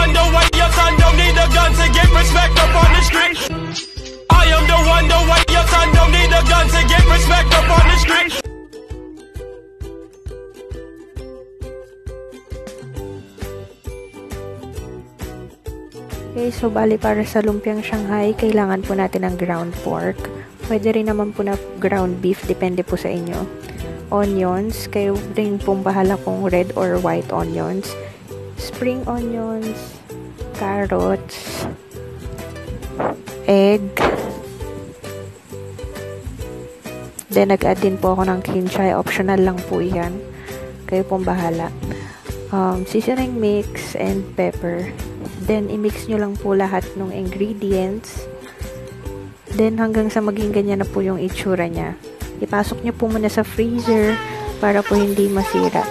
wonder why your son don't need a gun to get respect up on the street. I am the wonder why your son don't need a gun to get respect up on the street. Okay, so bali para sa lumpiang Shanghai, kailangan po natin ng ground pork. Pwede rin naman po na ground beef, depende po sa inyo. Onions, kayo rin pong bahala kung red or white onions. Spring onions, carrots, egg. Then, nag-add din po ako ng kimchi. Optional lang po yan. Kayo pong bahala. Seasoning mix and pepper. Then, i-mix nyo lang po lahat ng ingredients. Then, hanggang sa maging ganyan na po yung itsura niya. Ipasok nyo po muna sa freezer para po hindi masira.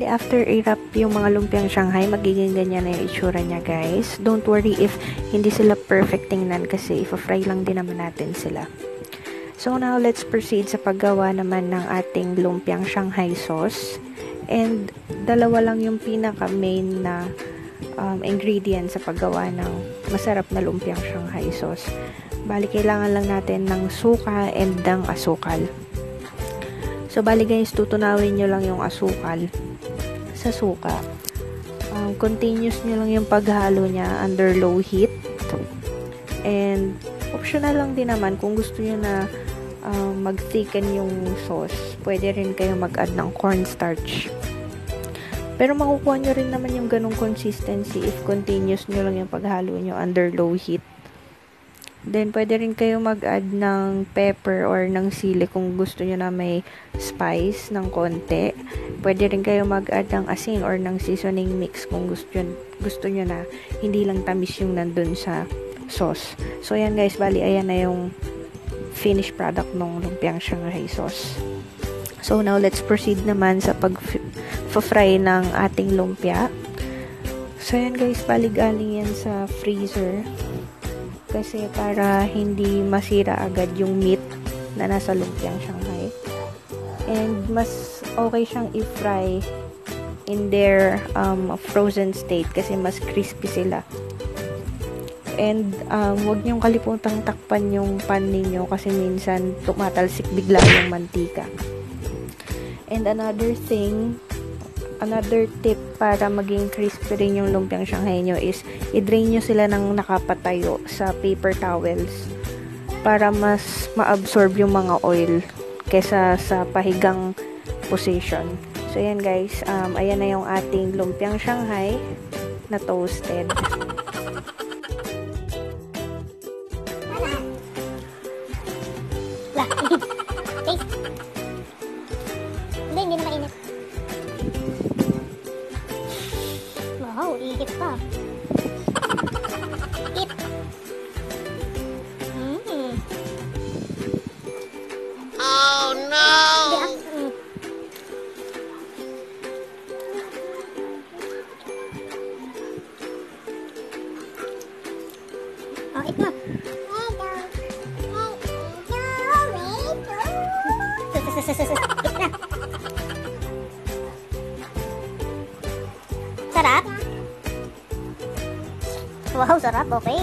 After i-wrap yung mga lumpiang Shanghai, magiging ganyan na yung itsura niya, guys. Don't worry if hindi sila perfect tingnan kasi ipa-fry lang din naman natin sila. So now, let's proceed sa paggawa naman ng ating lumpiang Shanghai sauce. And dalawa lang yung pinaka-main na ingredients sa paggawa ng masarap na lumpiang Shanghai sauce. Bali, kailangan lang natin ng suka and ng asukal. So, bali guys, tutunawin nyo lang yung asukal sa suka. Continuous nyo lang yung paghalo niya under low heat. And optional lang din naman kung gusto nyo na mag-thicken yung sauce. Pwede rin kayo mag-add ng cornstarch. Pero makukuha nyo rin naman yung ganong consistency if continuous nyo lang yung paghalo nyo under low heat. Then, pwede rin kayo mag-add ng pepper or ng sili kung gusto nyo na may spice ng konti. Pwede rin kayo mag-add ng asin or ng seasoning mix kung gusto nyo na hindi lang tamis yung nandun sa sauce. So, ayan guys, bali, ayan na yung finished product ng lumpiang Shanghai sauce. So, now, let's proceed naman sa pag-fry ng ating lumpia. So, ayan guys, bali, galing yan sa freezer. Kasi para hindi masira agad yung meat na nasa lumpiang Shanghai. And mas okay siyang i-fry in their frozen state kasi mas crispy sila. And huwag niyong kaliputang takpan yung pan ninyo kasi minsan tumatalsik bigla yung mantika. And another tip para maging crispy rin yung lumpiang Shanghai nyo is i-drain nyo sila ng nakapatayo sa paper towels para mas ma-absorb yung mga oil kesa sa pahigang position. So, ayan guys, ayan na yung ating lumpiang Shanghai na toasted. Hindi na mainit. Wow, ihip pa. Hip. Oh no! Oh, hip na. Sarap? Wow, sarap. Okay.